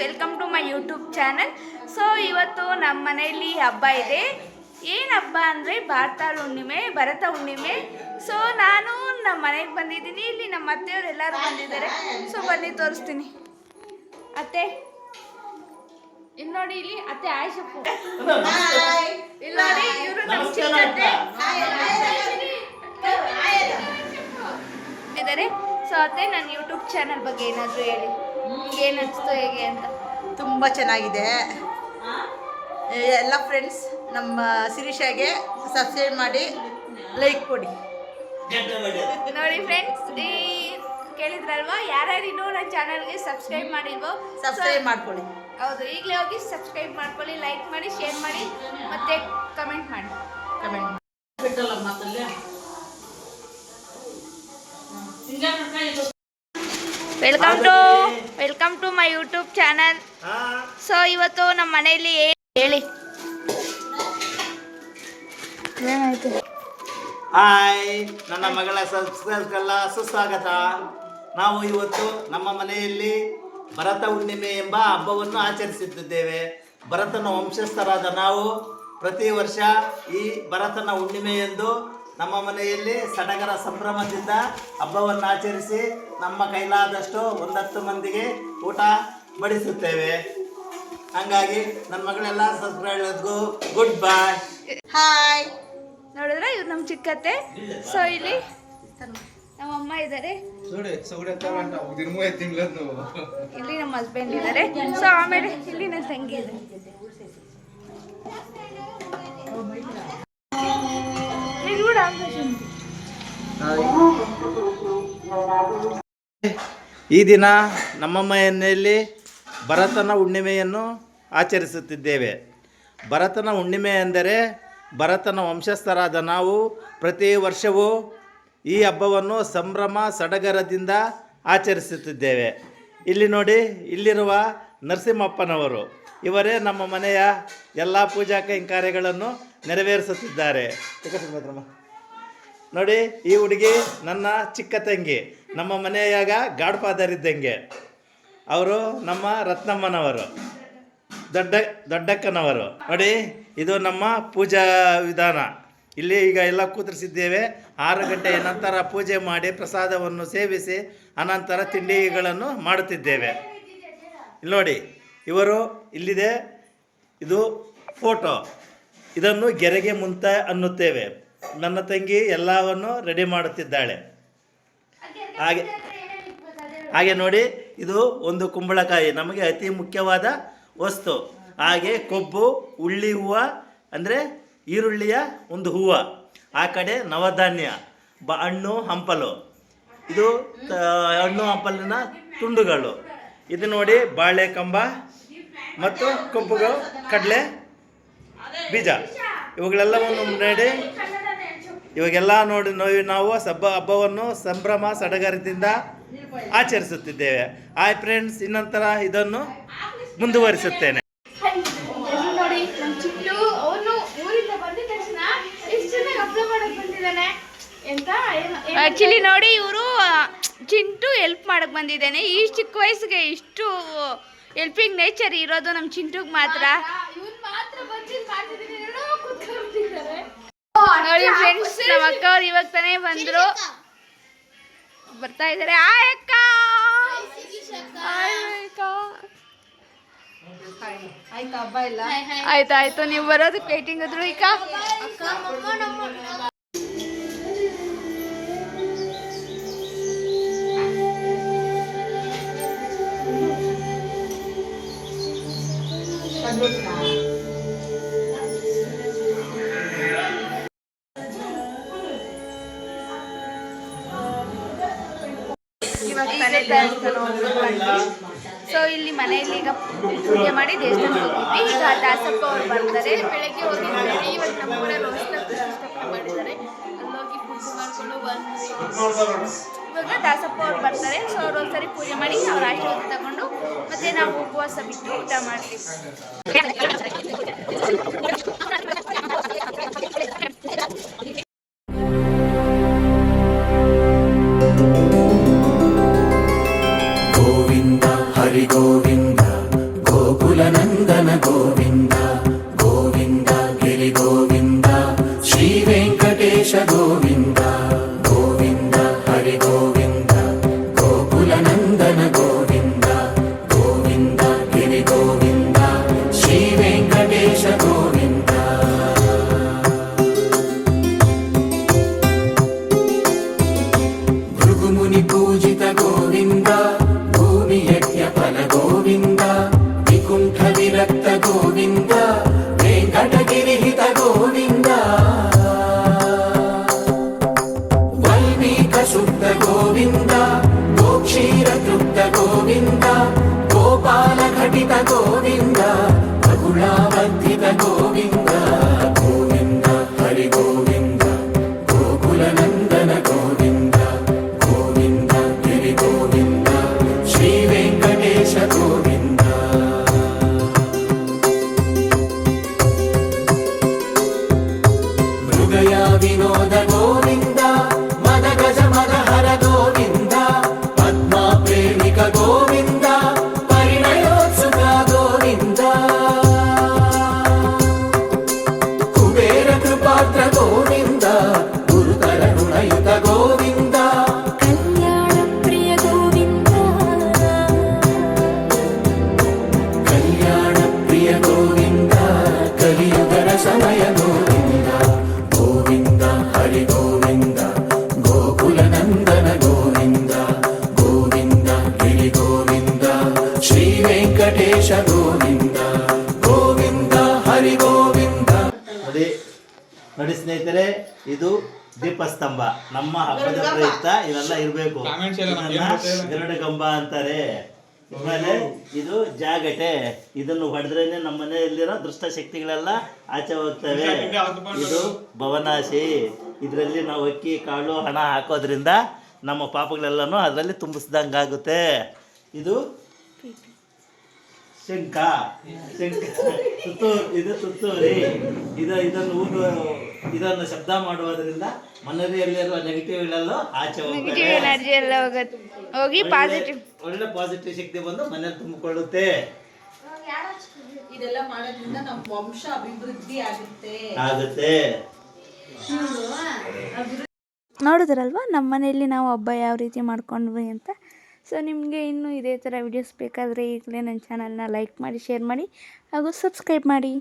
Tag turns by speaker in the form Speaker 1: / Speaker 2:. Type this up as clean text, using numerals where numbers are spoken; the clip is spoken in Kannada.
Speaker 1: Welcome to my YouTube channel. So ಇವತ್ತು ನಮ್ಮ ಮನೆಯಲ್ಲಿ ಹಬ್ಬ ಇದೆ. ಏನು ಹಬ್ಬ ಅಂದರೆ ಭರತ ಹುಣ್ಣಿಮೆ. ಸೊ ನಾನು ನಮ್ಮ ಮನೆಗೆ ಬಂದಿದ್ದೀನಿ. ಇಲ್ಲಿ ನಮ್ಮ ಅತ್ತೆಯವರು ಎಲ್ಲರೂ ಬಂದಿದ್ದಾರೆ. ಸೊ ಬನ್ನಿ ತೋರಿಸ್ತೀನಿ. ಅತ್ತೆ ಇಲ್ಲಿ ನೋಡಿ, ಇಲ್ಲಿ ಅತ್ತೆ ಆಯ್ಷಪ್ಪು ಇಲ್ಲಿ ನೋಡಿ, ಇವರು ನಮ್ಮ ಚಿಕ್ಕತ್ತೆ ಇದ್ದಾರೆ. ಸೊ ಅತ್ತೆ ನನ್ನ ಯೂಟ್ಯೂಬ್ ಚಾನಲ್ ಬಗ್ಗೆ ಏನಾದರೂ ಹೇಳಿ, ಏನು ಅನಿಸ್ತು ಹೇಗೆ ಅಂತ.
Speaker 2: ತುಂಬ ಚೆನ್ನಾಗಿದೆ. ಎಲ್ಲ ಫ್ರೆಂಡ್ಸ್ ನಮ್ಮ ಶಿರೀಷಾಗೆ ಸಬ್ಸ್ಕ್ರೈಬ್ ಮಾಡಿ ಲೈಕ್ ಕೊಡಿ.
Speaker 1: ನೋಡಿ ಫ್ರೆಂಡ್ಸ್, ಕೇಳಿದ್ರಲ್ವಾ, ಯಾರ್ಯಾರು ಇನ್ನೂ ನನ್ನ ಚಾನಲ್ಗೆ ಸಬ್ಸ್ಕ್ರೈಬ್ ಮಾಡಿಲ್ವೋ
Speaker 2: ಸಬ್ಸ್ಕ್ರೈಬ್ ಮಾಡ್ಕೊಳ್ಳಿ.
Speaker 1: ಹೌದು, ಈಗಲೇ ಹೋಗಿ ಸಬ್ಸ್ಕ್ರೈಬ್ ಮಾಡ್ಕೊಳ್ಳಿ, ಲೈಕ್ ಮಾಡಿ, ಶೇರ್ ಮಾಡಿ, ಮತ್ತೆ ಕಮೆಂಟ್ ಮಾಡಿ. Welcome to my YouTube channel. So ಇವತ್ತು ನಮ್ಮ ಮನೆಯಲ್ಲಿ ಏನು ಹೇಳಿ, ಏನಾಯ್ತು?
Speaker 3: ಹಾಯ್, ನನ್ನ ಮಗಳ ಸಬ್ಸ್ಕ್ರೈಬ್ಗೆಲ್ಲ ಸುಸ್ವಾಗತ. ನಾವು ಇವತ್ತು ನಮ್ಮ ಮನೆಯಲ್ಲಿ ಭರತ ಹುಣ್ಣಿಮೆ ಎಂಬ ಹಬ್ಬವನ್ನು ಆಚರಿಸುತ್ತಿದ್ದೇವೆ. ಭರತನ ವಂಶಸ್ಥರಾದ ನಾವು ಪ್ರತಿ ವರ್ಷ ಈ ಭರತನ ಹುಣ್ಣಿಮೆಯೆಂದು ನಮ್ಮ ಮನೆಯಲ್ಲಿ ಸಡಗರ ಸಂಭ್ರಮದಿಂದ ಹಬ್ಬವನ್ನು ಆಚರಿಸಿ ನಮ್ಮ ಕೈಲಾದಷ್ಟು 10 ಮಂದಿಗೆ ಊಟ ಬಡಿಸುತ್ತೇವೆ. ಹಂಗಾಗಿ ನನ್ನ ಮಗಳೆಲ್ಲ ಸಬ್ಸ್ಕ್ರೈಬ್ಗೂ ಗುಡ್ ಬಾಯ್.
Speaker 2: ಹಾಯ್,
Speaker 1: ನೋಡಿದ್ರೆ ಇವ್ರು ನಮ್ಮ ಚಿಕ್ಕತ್ತೆ. ಸೊ ಇಲ್ಲಿ ನಮ್ಮ ಅಮ್ಮ ಇದ್ದಾರೆ, ಇಲ್ಲಿ ನಮ್ಮ ಹಸ್ಬೆಂಡ್ ಇದ್ದಾರೆ. ಸೊ ಆಮೇಲೆ ಇಲ್ಲಿ ನನ್ನ ತಂಗಿ ಇದೆ.
Speaker 3: ಈ ದಿನ ನಮ್ಮ ಮನೆಯಲ್ಲಿ ಭರತನ ಹುಣ್ಣಿಮೆಯನ್ನು ಆಚರಿಸುತ್ತಿದ್ದೇವೆ. ಭರತನ ಹುಣ್ಣಿಮೆ ಎಂದರೆ ಭರತನ ವಂಶಸ್ಥರಾದ ನಾವು ಪ್ರತಿ ವರ್ಷವೂ ಈ ಹಬ್ಬವನ್ನು ಸಂಭ್ರಮ ಸಡಗರದಿಂದ ಆಚರಿಸುತ್ತಿದ್ದೇವೆ. ಇಲ್ಲಿ ನೋಡಿ, ಇಲ್ಲಿರುವ ನರಸಿಂಹಪ್ಪನವರು ಇವರೇ ನಮ್ಮ ಮನೆಯ ಎಲ್ಲ ಪೂಜಾ ಕೈಂಕರ್ಯಗಳನ್ನು ನೆರವೇರಿಸುತ್ತಿದ್ದಾರೆ. ನೋಡಿ, ಈ ಹುಡುಗಿ ನನ್ನ ಚಿಕ್ಕ ತಂಗಿ, ನಮ್ಮ ಮನೆಯಾಗ ಗಾಡ್ ಫಾದರ್ ಇದ್ದಂಗೆ. ಅವರು ನಮ್ಮ ರತ್ನಮ್ಮನವರು, ದೊಡ್ಡಕ್ಕನವರು. ನೋಡಿ, ಇದು ನಮ್ಮ ಪೂಜಾ ವಿಧಾನ. ಇಲ್ಲಿ ಈಗ ಎಲ್ಲ ಕೂತ್ರಿಸಿದ್ದೇವೆ. 6 ಗಂಟೆಯ ನಂತರ ಪೂಜೆ ಮಾಡಿ ಪ್ರಸಾದವನ್ನು ಸೇವಿಸಿ ಅನಂತರ ತಿಂಡಿಗಳನ್ನು ಮಾಡುತ್ತಿದ್ದೇವೆ. ಇಲ್ಲಿ ನೋಡಿ, ಇವರು ಇಲ್ಲಿದೆ, ಇದು ಫೋಟೋ. ಇದನ್ನು ಗೆರೆಗೆ ಮುಂತ ಅನ್ನುತ್ತೇವೆ. ನನ್ನ ತಂಗಿ ಎಲ್ಲವನ್ನು ರೆಡಿ ಮಾಡುತ್ತಿದ್ದಾಳೆ. ಹಾಗೆ ನೋಡಿ, ಇದು ಒಂದು ಕುಂಬಳಕಾಯಿ, ನಮಗೆ ಅತಿ ಮುಖ್ಯವಾದ ವಸ್ತು. ಹಾಗೆ ಕೊಬ್ಬು, ಉಳ್ಳಿ ಹೂವು ಅಂದರೆ ಈರುಳ್ಳಿಯ ಒಂದು ಹೂವು, ಆ ಕಡೆ ನವಧಾನ್ಯ, ಹಣ್ಣು ಹಂಪಲು, ಇದು ಹಣ್ಣು ಹಂಪಲಿನ ತುಂಡುಗಳು. ಇದು ನೋಡಿ ಬಾಳೆ ಕಂಬ ಮತ್ತು ಕೊಬ್ಬುಗಳು, ಕಡಲೆ ಬೀಜ, ಇವುಗಳೆಲ್ಲವನ್ನು ನೋಡಿ ಇವಾಗೆಲ್ಲ ನೋಡಿ ನಾವು ಹಬ್ಬವನ್ನು ಸಂಭ್ರಮ ಸಡಗರದಿಂದ ಆಚರಿಸುತ್ತಿದ್ದೇವೆ. ಹಾಯ್ ಫ್ರೆಂಡ್ಸ್, ಇನ್ನೊಂಥರ ಇದನ್ನು ಮುಂದುವರಿಸುತ್ತೇನೆ.
Speaker 1: ಆಕ್ಚುಲಿ ನೋಡಿ, ಇವರು ಚಿಂಟು ಹೆಲ್ಪ್ ಮಾಡಕ್ ಬಂದಿದ್ದಾನೆ. ಈ ಚಿಕ್ಕ ವಯಸ್ಸಿಗೆ ಇಷ್ಟು ಹೆಲ್ಪಿಂಗ್ ನೇಚರ್ ಇರೋದು ನಮ್ಮ ಚಿಂಟುಗೆ ಮಾತ್ರ. ನೋಡಿ ಫ್ರೆಂಡ್ಸ್, ನಮ್ಮ ಅಕ್ಕ ಅವ್ರು ಇವಾಗ ತಾನೇ ಬಂದ್ರು, ಬರ್ತಾ ಇದ್ದಾರೆ. ಆಯ್ತಾಯ್ತು, ನೀವು ಬರೋದಕ್ಕೆ ವೇಟಿಂಗ್ ಇದ್ರು. ಈಗ ಸೊ ಇಲ್ಲಿ ಮನೆಯಲ್ಲಿ ಈಗ ಪೂಜೆ ಮಾಡಿ ದೇವಸ್ಥಾನಕ್ಕೆ ಹೋಗಿದ್ವಿ. ಈಗ ದಾಸಪ್ಪ ಅವ್ರು ಬರ್ತಾರೆ. ಬೆಳಗ್ಗೆ ಹೋಗಿದ್ದಾರೆ, ಇವತ್ತು ನಮ್ಮ ಊರಲ್ಲಿ ಹೊಸದಾಗಿ ಪ್ರತಿಷ್ಠಾಪನೆ ಮಾಡಿದ್ದಾರೆ. ಅಲ್ಲೋಗಿ ಪೂಜೆ ಮಾಡಿಕೊಂಡು ಬಂದ್ವಿ. ಇವಾಗ ದಾಸಪ್ಪ ಅವ್ರು ಬರ್ತಾರೆ. ಸೊ ಅವ್ರು ಒಂದ್ಸರಿ ಪೂಜೆ ಮಾಡಿ ಅವ್ರ ಆಶೀರ್ವಾದ ತಗೊಂಡು ಮತ್ತೆ ನಾವು ಉಪವಾಸ ಬಿಟ್ಟು ಊಟ ಮಾಡ್ತೀವಿ.
Speaker 4: ಗೋವಿಂದ ಹರಿ ಗೋವಿಂದ ವೆಂಕಟೇಶ ಗೋವಿಂದ ಗೋವಿಂದ ಹರಿ ಗೋವಿಂದ.
Speaker 3: ನೋಡಿ ಸ್ನೇಹಿತರೆ, ಇದು ದೀಪಸ್ತಂಭ. ನಮ್ಮ ಹಬ್ಬದ ಪ್ರಯುಕ್ತ ಇವೆಲ್ಲ ಇರಬೇಕು. ಗರುಡಗಂಬ ಅಂತಾರೆ. ಆಮೇಲೆ ಇದು ಜಾಗಟೆ. ಇದನ್ನು ಹೊಡೆದ್ರೇನೆ ನಮ್ಮ ಮನೆಯಲ್ಲಿರೋ ದುಷ್ಟ ಶಕ್ತಿಗಳೆಲ್ಲ ಆಚೆ ಹೋಗ್ತವೆ. ಇದು ಭವನಾಶಿ. ಇದರಲ್ಲಿ ನಾವು ಅಕ್ಕಿ ಕಾಳು ಹಣ ಹಾಕೋದ್ರಿಂದ ನಮ್ಮ ಪಾಪಗಳೆಲ್ಲನೂ ಅದರಲ್ಲಿ ತುಂಬಿಸ್ದಂಗಾಗುತ್ತೆ. ಇದು ಶಂಖ. ಇದು ತುತ್ತೂರಿ. ಇದನ್ನು ಶಬ್ದ ಮಾಡುವುದರಿಂದ ಮನೆಯಲ್ಲಿರುವ ನೆಗೆಟಿವ್ಗಳೆಲ್ಲ ಆಚೆ
Speaker 1: ನೆಗೆಟಿವ್
Speaker 3: ಹೋಗ್ತವೆ.
Speaker 1: ಎನರ್ಜಿ ಎಲ್ಲ ಹೋಗಿ ಪಾಸಿಟಿವ್
Speaker 3: ಒಳ್ಳೆ ಪಾಸಿಟಿವ್ ಶಕ್ತಿ ಬಂದು ಮನೇಲಿ ತುಂಬಿಕೊಳ್ಳುತ್ತೆ.
Speaker 2: ಇದೆಲ್ಲ ಮಾಡೋದ್ರಿಂದ ನಮ್ಮ ವಂಶ ಅಭಿವೃದ್ಧಿ ಆಗುತ್ತೆ.
Speaker 1: ನೋಡಿದ್ರಲ್ವ ನಮ್ಮ ಮನೆಯಲ್ಲಿ ನಾವು ಹಬ್ಬ ಯಾವ ರೀತಿ ಮಾಡ್ಕೊಂಡ್ವಿ ಅಂತ. ಸೊ ನಿಮಗೆ ಇನ್ನೂ ಇದೇ ಥರ ವಿಡಿಯೋಸ್ ಬೇಕಾದರೆ ಈಗಲೇ ನನ್ನ ಚಾನಲ್ನ ಲೈಕ್ ಮಾಡಿ, ಶೇರ್ ಮಾಡಿ ಹಾಗೂ ಸಬ್ಸ್ಕ್ರೈಬ್ ಮಾಡಿ.